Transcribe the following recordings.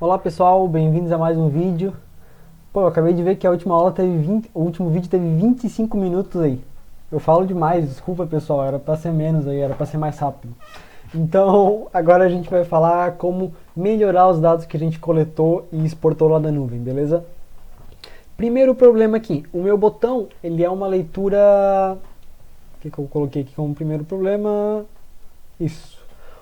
Olá pessoal, bem-vindos a mais um vídeo. Pô, eu acabei de ver que a última aula o último vídeo teve 25 minutos aí. Eu falo demais, desculpa pessoal, era pra ser menos aí, era pra ser mais rápido. Então, agora a gente vai falar como melhorar os dados que a gente coletou e exportou lá da nuvem, beleza? Primeiro problema aqui, o meu botão, ele é uma leitura... O que eu coloquei aqui como primeiro problema? Isso.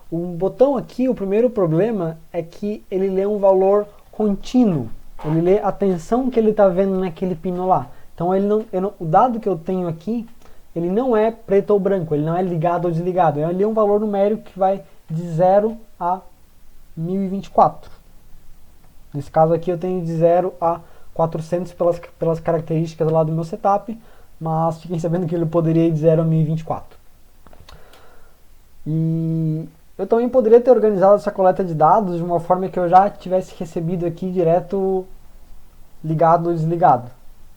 O botão aqui, o primeiro problema é que ele lê um valor contínuo. Ele lê a tensão que ele está vendo naquele pino lá. Então o dado que eu tenho aqui, ele não é preto ou branco, ele não é ligado ou desligado. Ele é um valor numérico que vai de 0 a 1024. Nesse caso aqui eu tenho de 0 a 400 pelas características lá do meu setup, mas fiquem sabendo que ele poderia ir de 0 a 1024. E eu também poderia ter organizado essa coleta de dados de uma forma que eu já tivesse recebido aqui direto ligado ou desligado.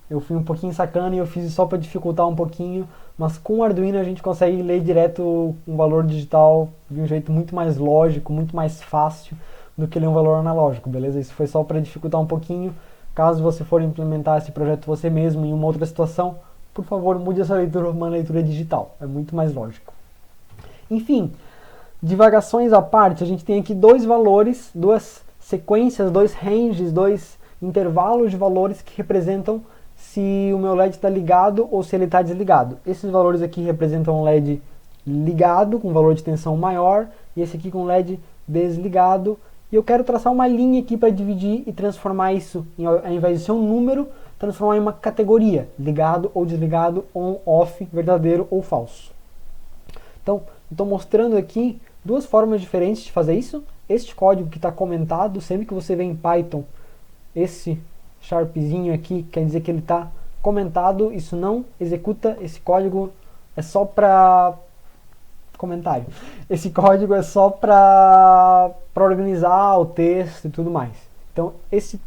Eu fui um pouquinho sacana e eu fiz só para dificultar um pouquinho, mas com o Arduino a gente consegue ler direto um valor digital de um jeito muito mais lógico, muito mais fácil do que ler um valor analógico, beleza? Isso foi só para dificultar um pouquinho. Caso você for implementar esse projeto você mesmo em uma outra situação, por favor mude essa leitura para uma leitura digital, é muito mais lógico. Enfim, divagações à parte, a gente tem aqui dois valores, duas sequências, dois ranges, dois intervalos de valores que representam se o meu LED está ligado ou se ele está desligado. Esses valores aqui representam um LED ligado, com valor de tensão maior, e esse aqui com LED desligado. E eu quero traçar uma linha aqui para dividir e transformar isso, ao invés de ser um número, transformar em uma categoria, ligado ou desligado, on, off, verdadeiro ou falso. Então, estou mostrando aqui duas formas diferentes de fazer isso. Este código que está comentado, sempre que você vê em Python, esse sharpzinho aqui quer dizer que ele está comentado, isso não executa, esse código é só para comentário. Esse código é só para organizar o texto e tudo mais. Então, esse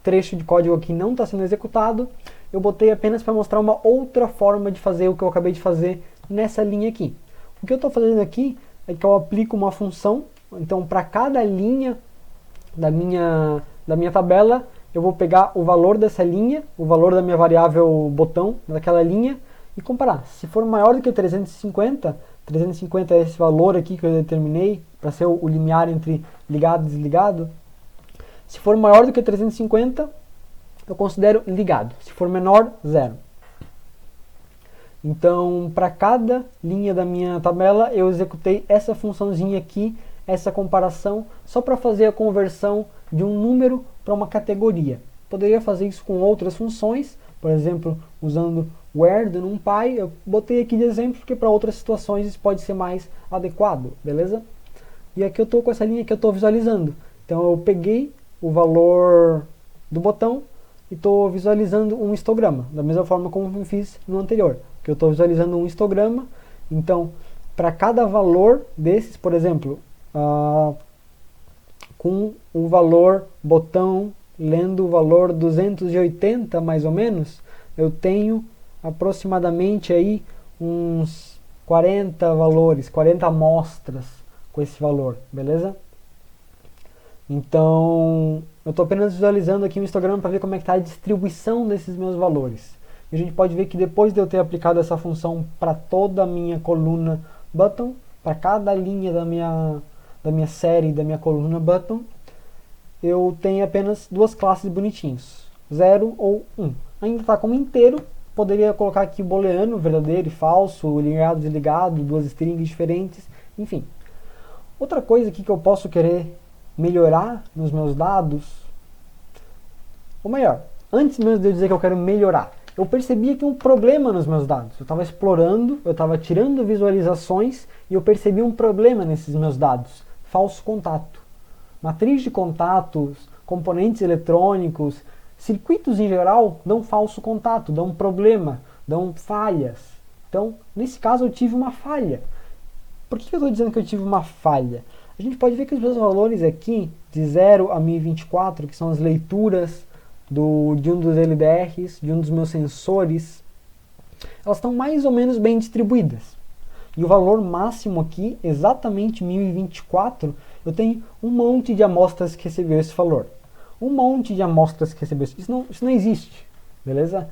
trecho de código aqui não está sendo executado, eu botei apenas para mostrar uma outra forma de fazer o que eu acabei de fazer nessa linha aqui. O que eu estou fazendo aqui é que eu aplico uma função, então para cada linha da minha tabela, eu vou pegar o valor dessa linha, o valor da minha variável botão daquela linha e comparar. Se for maior do que 350, 350 é esse valor aqui que eu determinei para ser o limiar entre ligado e desligado. Se for maior do que 350, eu considero ligado. Se for menor, zero. Então, para cada linha da minha tabela, eu executei essa funçãozinha aqui, essa comparação, só para fazer a conversão de um número para uma categoria. Poderia fazer isso com outras funções, por exemplo, usando where do NumPy. Eu botei aqui de exemplo porque para outras situações isso pode ser mais adequado, beleza? E aqui eu estou com essa linha que eu estou visualizando. Então eu peguei o valor do botão e estou visualizando um histograma, da mesma forma como eu fiz no anterior, que eu estou visualizando um histograma. Então, para cada valor desses, por exemplo, com o valor botão lendo o valor 280 mais ou menos, eu tenho aproximadamente aí uns 40 valores, 40 amostras com esse valor, beleza? Então, eu estou apenas visualizando aqui o histograma para ver como é que está a distribuição desses meus valores. E a gente pode ver que depois de eu ter aplicado essa função para toda a minha coluna button, para cada linha da minha série, da minha coluna button, eu tenho apenas duas classes bonitinhos, 0 ou 1. Ainda está como inteiro, poderia colocar aqui booleano, verdadeiro e falso, ligado, desligado, duas strings diferentes, enfim. Outra coisa aqui que eu posso querer melhorar nos meus dados, ou melhor, antes mesmo de eu dizer que eu quero melhorar, eu percebi aqui um problema nos meus dados. Eu estava explorando, eu estava tirando visualizações e eu percebi um problema nesses meus dados. Falso contato. Matriz de contatos, componentes eletrônicos, circuitos em geral dão falso contato, dão problema, dão falhas. Então, nesse caso eu tive uma falha. Por que eu estou dizendo que eu tive uma falha? A gente pode ver que os meus valores aqui, de 0 a 1024, que são as leituras de um dos LDRs, de um dos meus sensores, elas estão mais ou menos bem distribuídas. E o valor máximo aqui, exatamente 1024, eu tenho um monte de amostras que recebeu esse valor. um monte de amostras que recebeu. Isso não existe, beleza?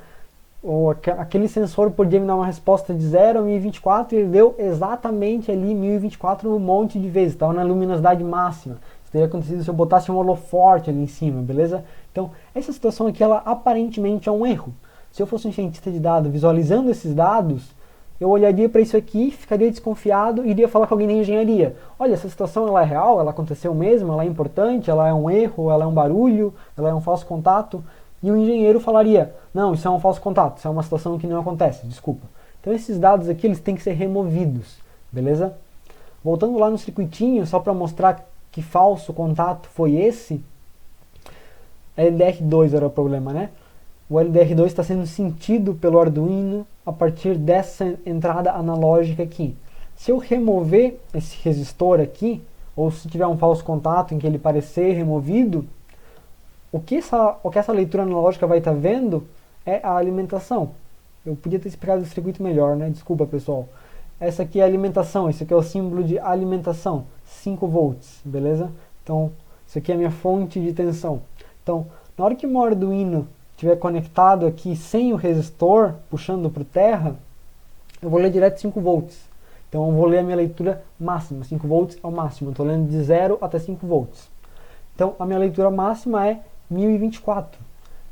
Ou aquele sensor podia me dar uma resposta de 0 a 1024 e ele deu exatamente ali 1024 um monte de vezes, estava na luminosidade máxima. Isso teria acontecido se eu botasse um holoforte ali em cima, beleza? Então, essa situação aqui, ela aparentemente é um erro. Se eu fosse um cientista de dados visualizando esses dados, eu olharia para isso aqui, ficaria desconfiado e iria falar com alguém da engenharia. Olha, essa situação ela é real, ela aconteceu mesmo, ela é importante, ela é um erro, ela é um barulho, ela é um falso contato. E o engenheiro falaria, não, isso é um falso contato, isso é uma situação que não acontece, desculpa. Então esses dados aqui, eles têm que ser removidos, beleza? Voltando lá no circuitinho, só para mostrar que falso contato foi esse, LDR2 era o problema, né? O LDR2 está sendo sentido pelo Arduino a partir dessa entrada analógica aqui. Se eu remover esse resistor aqui, ou se tiver um falso contato em que ele parecer removido, o que essa leitura analógica vai estar vendo é a alimentação. Eu podia ter explicado o circuito melhor, né? Desculpa, pessoal. Essa aqui é a alimentação, esse aqui é o símbolo de alimentação, 5 volts, beleza? Então, isso aqui é a minha fonte de tensão. Então, na hora que o meu Arduino estiver conectado aqui sem o resistor, puxando para o terra, eu vou ler direto 5 volts. Então, eu vou ler a minha leitura máxima, 5 volts é o máximo. Eu estou lendo de 0 até 5 volts. Então, a minha leitura máxima é 1024.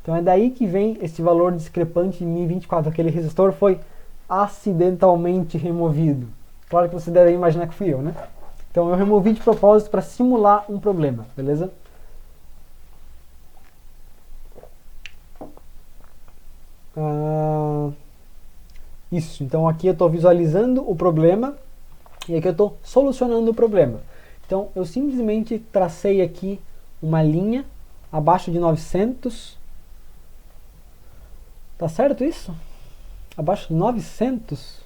Então é daí que vem esse valor discrepante de 1024. Aquele resistor foi acidentalmente removido. Claro que você deve imaginar que fui eu, né? Então eu removi de propósito para simular um problema, beleza? Isso, então aqui eu estou visualizando o problema e aqui eu estou solucionando o problema. Então eu simplesmente tracei aqui uma linha abaixo de 900, tá certo isso? Abaixo de 900,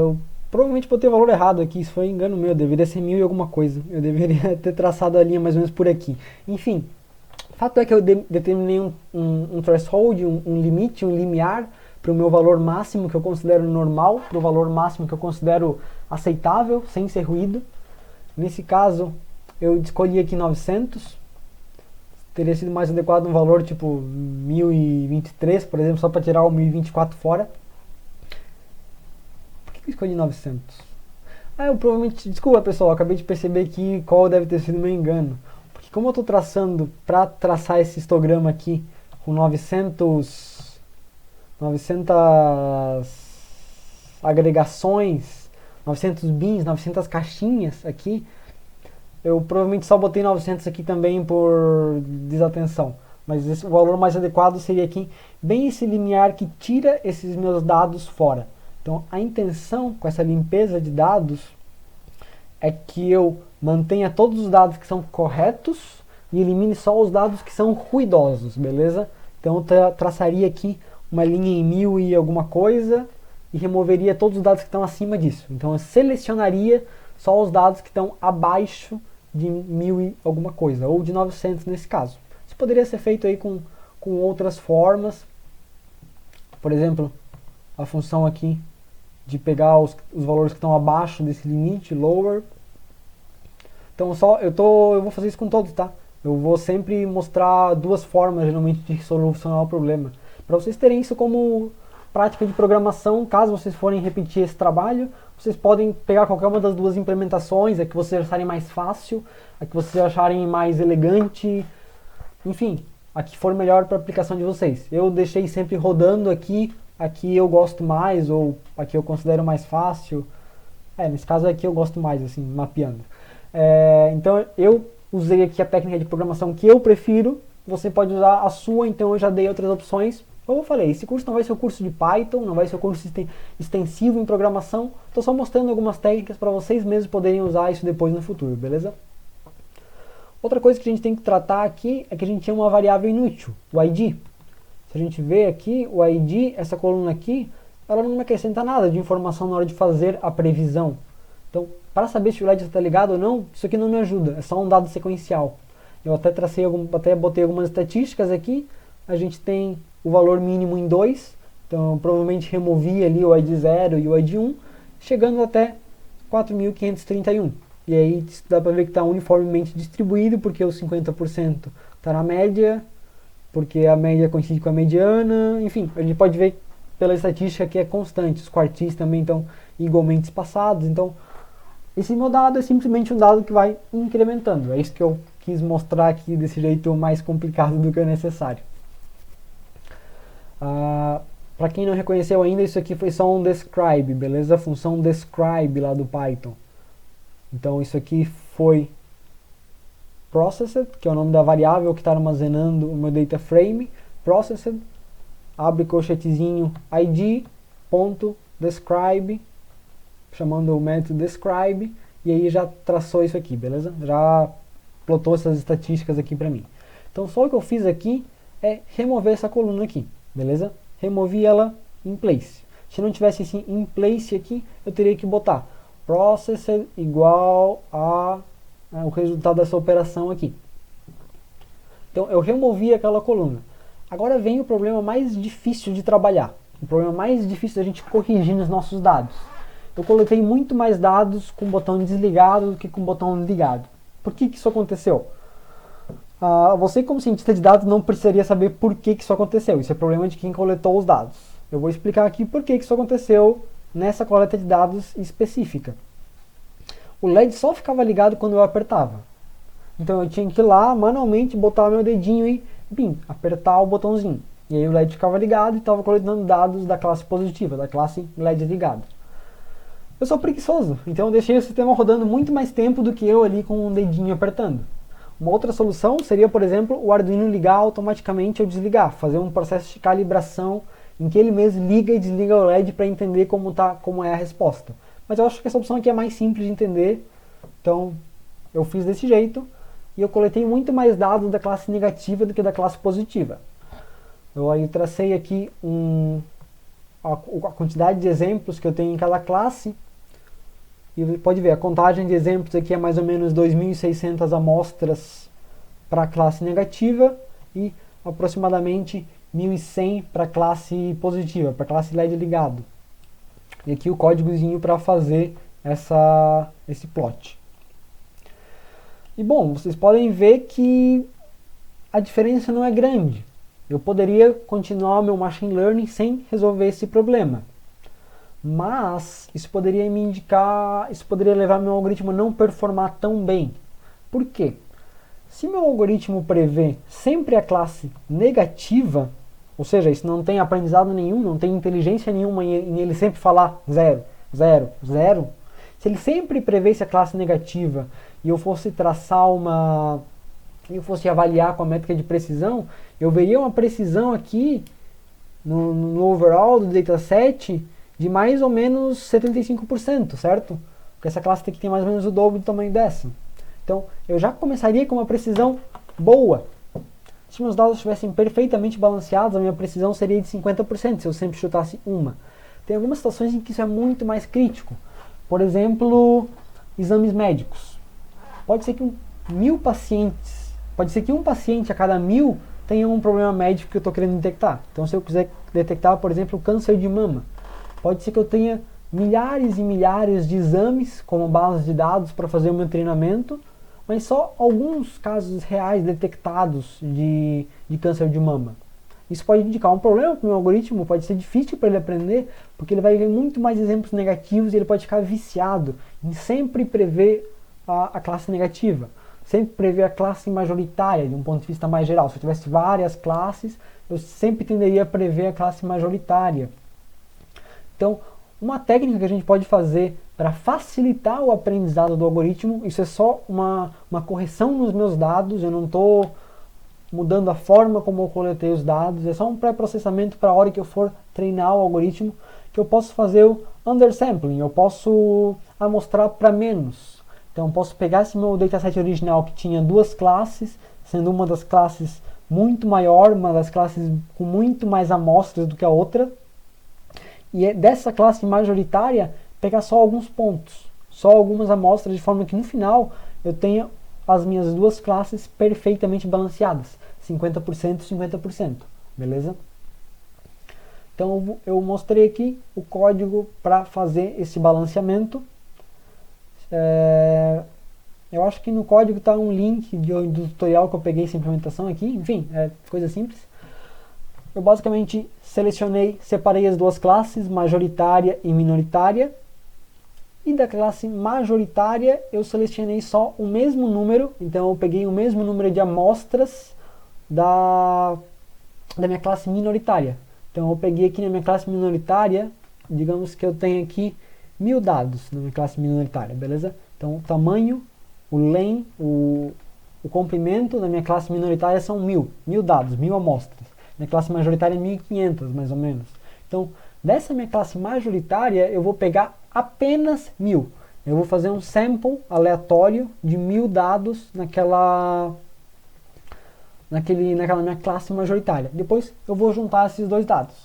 eu provavelmente botei o valor errado aqui, isso foi engano meu, deveria ser 1000 e alguma coisa, eu deveria ter traçado a linha mais ou menos por aqui. Enfim, o fato é que eu determinei um threshold, um limite, um limiar para o meu valor máximo que eu considero normal, para o valor máximo que eu considero aceitável, sem ser ruído. Nesse caso, eu escolhi aqui 900, teria sido mais adequado um valor tipo 1023, por exemplo, só para tirar o 1024 fora. Por que eu escolhi 900? Eu provavelmente, desculpa pessoal, eu acabei de perceber aqui qual deve ter sido o meu engano. Porque como eu estou traçando, para traçar esse histograma aqui com 900 agregações, 900 bins, 900 caixinhas aqui, eu provavelmente só botei 900 aqui também por desatenção. Mas o valor mais adequado seria aqui, bem esse limiar que tira esses meus dados fora. Então a intenção com essa limpeza de dados é que eu mantenha todos os dados que são corretos e elimine só os dados que são ruidosos, beleza? Então eu traçaria aqui uma linha em 1000 e alguma coisa e removeria todos os dados que estão acima disso. Então eu selecionaria só os dados que estão abaixo de 1000 e alguma coisa, ou de 900 nesse caso. Isso poderia ser feito aí com outras formas. Por exemplo, a função aqui de pegar os valores que estão abaixo desse limite, lower. Então eu vou fazer isso com todos, tá? Eu vou sempre mostrar duas formas, geralmente, de solucionar o problema. Para vocês terem isso como prática de programação, caso vocês forem repetir esse trabalho, vocês podem pegar qualquer uma das duas implementações, a que vocês acharem mais fácil, a que vocês acharem mais elegante, enfim, a que for melhor para a aplicação de vocês. Eu deixei sempre rodando aqui, a que eu gosto mais, ou a que eu considero mais fácil. Nesse caso aqui eu gosto mais, assim, mapeando. Então eu usei aqui a técnica de programação que eu prefiro, você pode usar a sua, então eu já dei outras opções. Como eu falei, esse curso não vai ser o curso de Python, não vai ser o curso extensivo em programação, estou só mostrando algumas técnicas para vocês mesmos poderem usar isso depois no futuro, beleza? Outra coisa que a gente tem que tratar aqui é que a gente tem uma variável inútil, o ID. Se a gente vê aqui, o ID, essa coluna aqui, ela não me acrescenta nada de informação na hora de fazer a previsão. Então, para saber se o LED está ligado ou não, isso aqui não me ajuda, é só um dado sequencial. Eu até botei algumas estatísticas aqui, a gente tem o valor mínimo em 2, então eu provavelmente removi ali o ID 0 e o ID 1, chegando até 4.531. E aí dá para ver que está uniformemente distribuído, porque os 50% está na média, porque a média coincide com a mediana, enfim, a gente pode ver pela estatística que é constante, os quartis também estão igualmente espaçados, então esse meu dado é simplesmente um dado que vai incrementando, é isso que eu quis mostrar aqui desse jeito mais complicado do que é necessário. Para quem não reconheceu ainda, isso aqui foi só um describe, beleza? A função describe lá do Python. Então isso aqui foi processed, que é o nome da variável que está armazenando o meu data frame, processed, abre colchetezinho id.describe, chamando o método describe, e aí já traçou isso aqui, beleza? Já plotou essas estatísticas aqui para mim. Então só o que eu fiz aqui é remover essa coluna aqui, beleza? Removi ela in place. Se não tivesse assim in place aqui, eu teria que botar processed igual a o resultado dessa operação aqui. Então eu removi aquela coluna. Agora vem o problema mais difícil de trabalhar, o problema mais difícil da gente corrigir nos nossos dados. Eu coletei muito mais dados com o botão desligado do que com o botão ligado. Por que isso aconteceu? Você como cientista de dados não precisaria saber por que isso aconteceu, isso é problema de quem coletou os dados. Eu vou explicar aqui por que isso aconteceu nessa coleta de dados específica. O LED só ficava ligado quando eu apertava. Então eu tinha que ir lá, manualmente, botar meu dedinho e apertar o botãozinho. E aí o LED ficava ligado e estava coletando dados da classe positiva, da classe LED ligado. Eu sou preguiçoso, então eu deixei o sistema rodando muito mais tempo do que eu ali com o dedinho apertando. Uma outra solução seria, por exemplo, o Arduino ligar automaticamente ou desligar, fazer um processo de calibração em que ele mesmo liga e desliga o LED para entender como é a resposta. Mas eu acho que essa opção aqui é mais simples de entender, então eu fiz desse jeito e eu coletei muito mais dados da classe negativa do que da classe positiva. Eu aí tracei aqui a quantidade de exemplos que eu tenho em cada classe e pode ver, a contagem de exemplos aqui é mais ou menos 2.600 amostras para a classe negativa e aproximadamente 1.100 para a classe positiva, para a classe LED ligado. E aqui o códigozinho para fazer esse plot. E bom, vocês podem ver que a diferença não é grande. Eu poderia continuar meu machine learning sem resolver esse problema. Mas isso poderia me indicar, isso poderia levar meu algoritmo a não performar tão bem. Por quê? Se meu algoritmo prevê sempre a classe negativa, ou seja, isso não tem aprendizado nenhum, não tem inteligência nenhuma em ele sempre falar 0, 0, 0. Se ele sempre prevesse a classe negativa e eu fosse traçar eu fosse avaliar com a métrica de precisão, eu veria uma precisão aqui no overall do dataset de mais ou menos 75%, certo? Porque essa classe aqui tem mais ou menos o dobro do tamanho dessa. Então, eu já começaria com uma precisão boa. Se meus dados estivessem perfeitamente balanceados, a minha precisão seria de 50%, se eu sempre chutasse uma. Tem algumas situações em que isso é muito mais crítico. Por exemplo, exames médicos. Pode ser que 1.000 pacientes, pode ser que um paciente a cada 1.000 tenha um problema médico que eu estou querendo detectar. Então, se eu quiser detectar, por exemplo, câncer de mama, pode ser que eu tenha milhares e milhares de exames como base de dados para fazer o meu treinamento, mas só alguns casos reais detectados de câncer de mama. Isso pode indicar um problema para o meu algoritmo, pode ser difícil para ele aprender, porque ele vai ver muito mais exemplos negativos e ele pode ficar viciado em sempre prever a classe negativa, sempre prever a classe majoritária, de um ponto de vista mais geral. Se eu tivesse várias classes, eu sempre tenderia a prever a classe majoritária. Então, uma técnica que a gente pode fazer para facilitar o aprendizado do algoritmo, isso é só uma correção nos meus dados, eu não estou mudando a forma como eu coletei os dados, é só um pré-processamento para a hora que eu for treinar o algoritmo, que eu posso fazer o undersampling, eu posso amostrar para menos. Então eu posso pegar esse meu dataset original que tinha duas classes, sendo uma das classes muito maior, uma das classes com muito mais amostras do que a outra, e dessa classe majoritária pegar só alguns pontos, só algumas amostras, de forma que no final eu tenha as minhas duas classes perfeitamente balanceadas, 50% e 50%, beleza? Então eu mostrei aqui o código para fazer esse balanceamento. Eu acho que no código está um link do tutorial que eu peguei essa implementação aqui. Enfim, é coisa simples. Eu basicamente selecionei, separei as duas classes, majoritária e minoritária. E da classe majoritária eu selecionei só o mesmo número. Então eu peguei o mesmo número de amostras da minha classe minoritária. Então eu peguei aqui na minha classe minoritária, digamos que eu tenho aqui 1000 dados na minha classe minoritária, beleza? Então o tamanho, o len, o comprimento da minha classe minoritária são 1000 dados, 1000 amostras. Minha classe majoritária é 1500, mais ou menos. Então, dessa minha classe majoritária, eu vou pegar apenas 1000. Eu vou fazer um sample aleatório de 1000 dados naquela minha classe majoritária. Depois, eu vou juntar esses dois dados.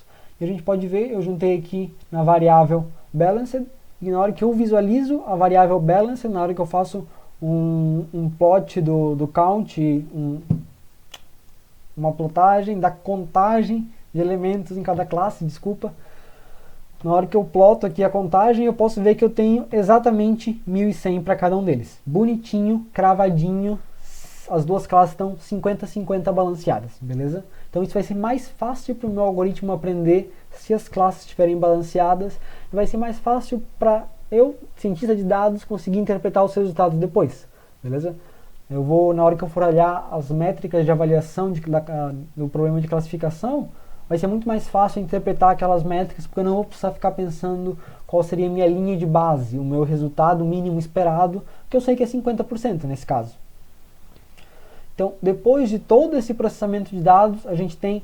E a gente pode ver, eu juntei aqui na variável balanced, e na hora que eu visualizo a variável balanced, na hora que eu faço um plot do count, uma plotagem da contagem de elementos em cada classe, desculpa. Na hora que eu ploto aqui a contagem, eu posso ver que eu tenho exatamente 1100 para cada um deles. Bonitinho, cravadinho, as duas classes estão 50-50 balanceadas, beleza? Então isso vai ser mais fácil para o meu algoritmo aprender se as classes estiverem balanceadas. E vai ser mais fácil para eu, cientista de dados, conseguir interpretar os resultados depois, beleza? Eu vou, na hora que eu for olhar as métricas de avaliação do problema de classificação, vai ser muito mais fácil interpretar aquelas métricas, porque eu não vou precisar ficar pensando qual seria a minha linha de base, o meu resultado mínimo esperado, que eu sei que é 50% nesse caso. Então, depois de todo esse processamento de dados, a gente tem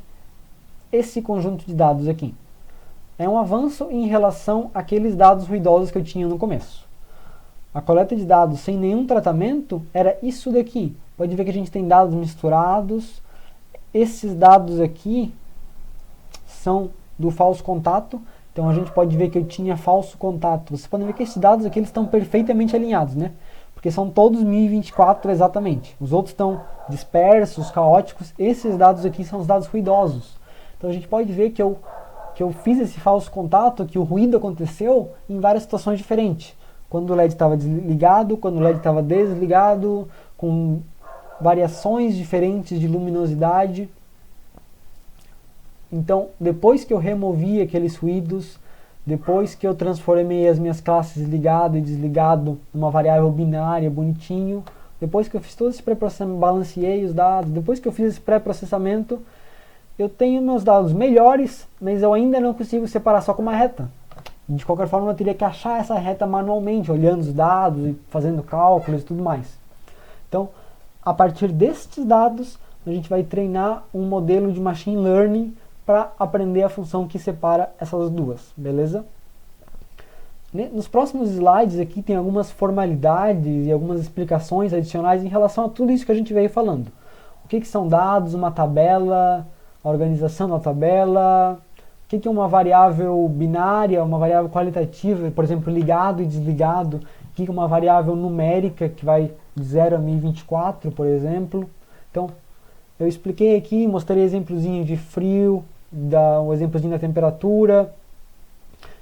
esse conjunto de dados aqui. É um avanço em relação àqueles dados ruidosos que eu tinha no começo. A coleta de dados sem nenhum tratamento era isso daqui. Pode ver que a gente tem dados misturados. Esses dados aqui são do falso contato. Então a gente pode ver que eu tinha falso contato. Vocês podem ver que esses dados aqui eles estão perfeitamente alinhados, né? Porque são todos 1024 exatamente. Os outros estão dispersos, caóticos. Esses dados aqui são os dados ruidosos. Então a gente pode ver que eu fiz esse falso contato, que o ruído aconteceu em várias situações diferentes. Quando o LED estava desligado, quando o LED estava desligado, com variações diferentes de luminosidade. Então, depois que eu removi aqueles ruídos, depois que eu transformei as minhas classes ligado e desligado numa variável binária bonitinho, depois que eu fiz todo esse pré-processamento, balanceei os dados, depois que eu fiz esse pré-processamento, eu tenho meus dados melhores, mas eu ainda não consigo separar só com uma reta. De qualquer forma, eu teria que achar essa reta manualmente, olhando os dados e fazendo cálculos e tudo mais. Então, a partir destes dados, a gente vai treinar um modelo de machine learning para aprender a função que separa essas duas, beleza? Nos próximos slides aqui tem algumas formalidades e algumas explicações adicionais em relação a tudo isso que a gente veio falando. O que são dados, uma tabela, a organização da tabela, o que é uma variável binária, uma variável qualitativa, por exemplo, ligado e desligado, o que é uma variável numérica, que vai de 0 a 1024, por exemplo. Então, eu expliquei aqui, mostrei exemplozinho de frio, um exemplozinho da temperatura.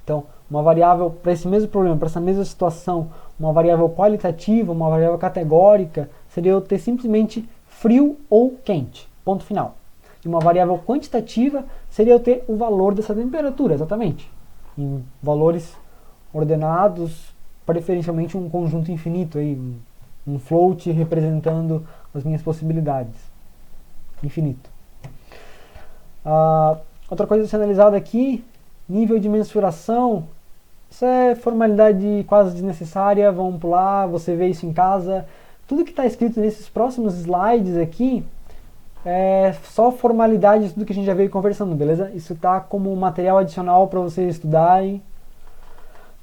Então, uma variável para esse mesmo problema, para essa mesma situação, uma variável qualitativa, uma variável categórica, seria eu ter simplesmente frio ou quente, ponto final. E uma variável quantitativa seria eu ter o valor dessa temperatura, exatamente. Em valores ordenados, preferencialmente um conjunto infinito, aí, um float representando as minhas possibilidades. Infinito. Outra coisa a ser analisada aqui, nível de mensuração. Isso é formalidade quase desnecessária, vamos pular, você vê isso em casa. Tudo que está escrito nesses próximos slides aqui é só formalidade de tudo que a gente já veio conversando, beleza? Isso está como material adicional para vocês estudarem.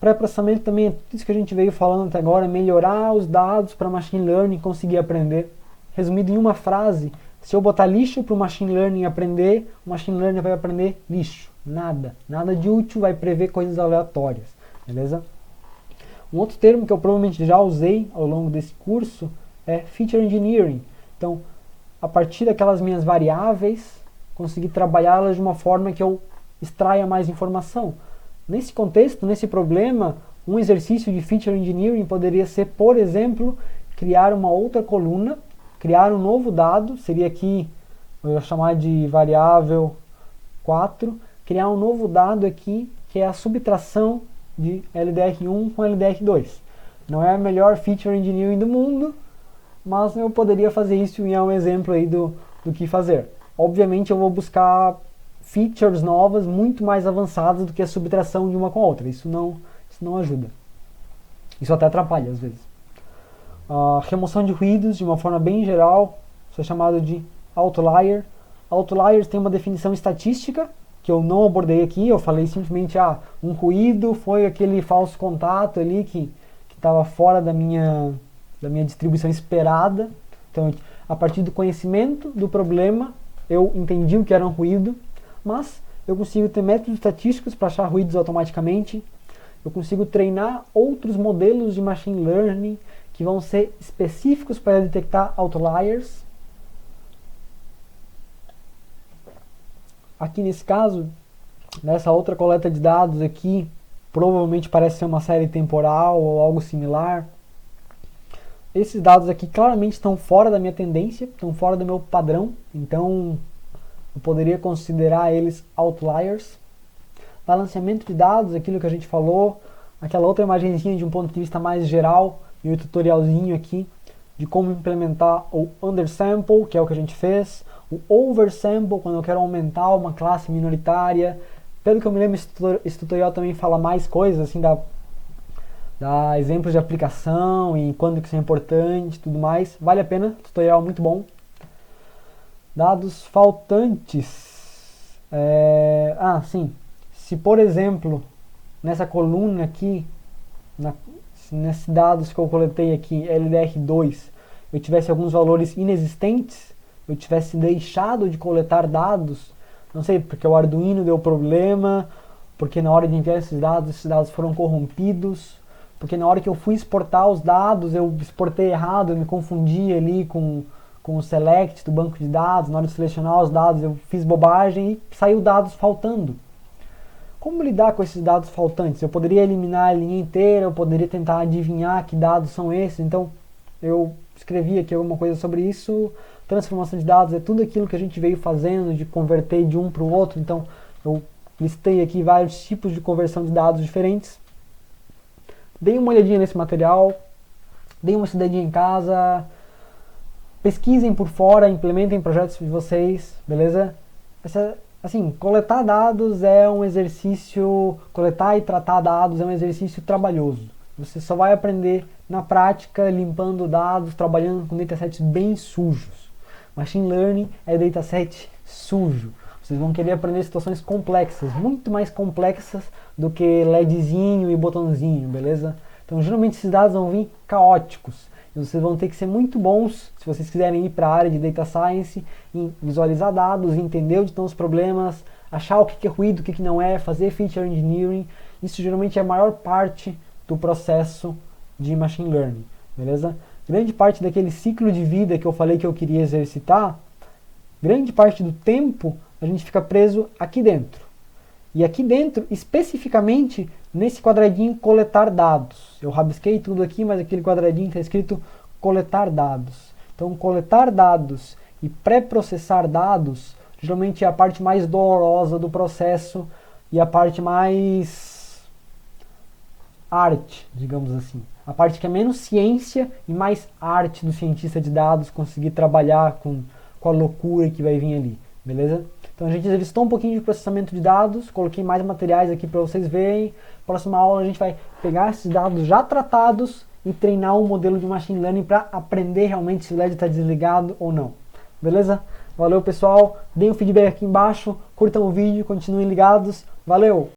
Pré-processamento também é tudo isso que a gente veio falando até agora, melhorar os dados para machine learning conseguir aprender. Resumido em uma frase, se eu botar lixo para o machine learning aprender, o machine learning vai aprender lixo. Nada de útil, vai prever coisas aleatórias, beleza? Um outro termo que eu provavelmente já usei ao longo desse curso é Feature Engineering. Então, a partir daquelas minhas variáveis, conseguir trabalhá-las de uma forma que eu extraia mais informação. Nesse contexto, nesse problema, um exercício de Feature Engineering poderia ser, por exemplo, criar uma outra coluna, criar um novo dado, seria aqui, eu vou chamar de variável 4, criar um novo dado aqui, que é a subtração de LDR1 com LDR2. Não é a melhor feature engineering do mundo, mas eu poderia fazer isso e é um exemplo aí do que fazer. Obviamente eu vou buscar features novas, muito mais avançadas do que a subtração de uma com a outra. Isso não ajuda. Isso até atrapalha às vezes. Remoção de ruídos de uma forma bem geral, isso é chamado de outlier. Outliers tem uma definição estatística, que eu não abordei aqui, eu falei simplesmente, um ruído foi aquele falso contato ali que estava fora da minha distribuição esperada. Então, a partir do conhecimento do problema, eu entendi o que era um ruído, mas eu consigo ter métodos estatísticos para achar ruídos automaticamente, eu consigo treinar outros modelos de machine learning que vão ser específicos para detectar outliers. Aqui nesse caso, nessa outra coleta de dados aqui, provavelmente parece ser uma série temporal ou algo similar. Esses dados aqui claramente estão fora da minha tendência, estão fora do meu padrão, então eu poderia considerar eles outliers. Balanceamento de dados, aquilo que a gente falou, aquela outra imagenzinha de um ponto de vista mais geral, e o tutorialzinho aqui de como implementar o undersample, que é o que a gente fez, o oversample, quando eu quero aumentar uma classe minoritária. Pelo que eu me lembro, esse tutorial também fala mais coisas, assim, dá exemplos de aplicação e quando que isso é importante e tudo mais. Vale a pena, tutorial muito bom. Dados faltantes. Sim. Se, por exemplo, nessa coluna aqui, nesses dados que eu coletei aqui, LDR2, eu tivesse alguns valores inexistentes, eu tivesse deixado de coletar dados, não sei, porque o Arduino deu problema, porque na hora de enviar esses dados foram corrompidos, porque na hora que eu fui exportar os dados, eu exportei errado, eu me confundi ali com o select do banco de dados, na hora de selecionar os dados eu fiz bobagem e saiu dados faltando. Como lidar com esses dados faltantes? Eu poderia eliminar a linha inteira, eu poderia tentar adivinhar que dados são esses, então eu escrevi aqui alguma coisa sobre isso. Transformação de dados é tudo aquilo que a gente veio fazendo, de converter de um para o outro, então eu listei aqui vários tipos de conversão de dados diferentes. Deem uma olhadinha nesse material, deem uma estudadinha em casa, pesquisem por fora, implementem projetos de vocês, beleza? Assim, coletar dados é um exercício, coletar e tratar dados é um exercício trabalhoso. Você só vai aprender na prática, limpando dados, trabalhando com datasets bem sujos. Machine Learning é dataset sujo. Vocês vão querer aprender situações complexas, muito mais complexas do que LEDzinho e botãozinho, beleza? Então, geralmente esses dados vão vir caóticos. E vocês vão ter que ser muito bons, se vocês quiserem ir para a área de Data Science, em visualizar dados, entender onde estão os problemas, achar o que é ruído, o que não é, fazer Feature Engineering. Isso geralmente é a maior parte do processo de Machine Learning, beleza? Grande parte daquele ciclo de vida que eu falei que eu queria exercitar, grande parte do tempo a gente fica preso aqui dentro. E aqui dentro, especificamente, nesse quadradinho coletar dados. Eu rabisquei tudo aqui, mas aquele quadradinho está escrito coletar dados. Então, coletar dados e pré-processar dados, geralmente é a parte mais dolorosa do processo e a parte mais arte, digamos assim. A parte que é menos ciência e mais arte do cientista de dados conseguir trabalhar com a loucura que vai vir ali, beleza? Então a gente exercitou um pouquinho de processamento de dados, coloquei mais materiais aqui para vocês verem. Próxima aula a gente vai pegar esses dados já tratados e treinar um modelo de Machine Learning para aprender realmente se o LED está desligado ou não. Beleza? Valeu pessoal, deem um feedback aqui embaixo, curtam o vídeo, continuem ligados. Valeu!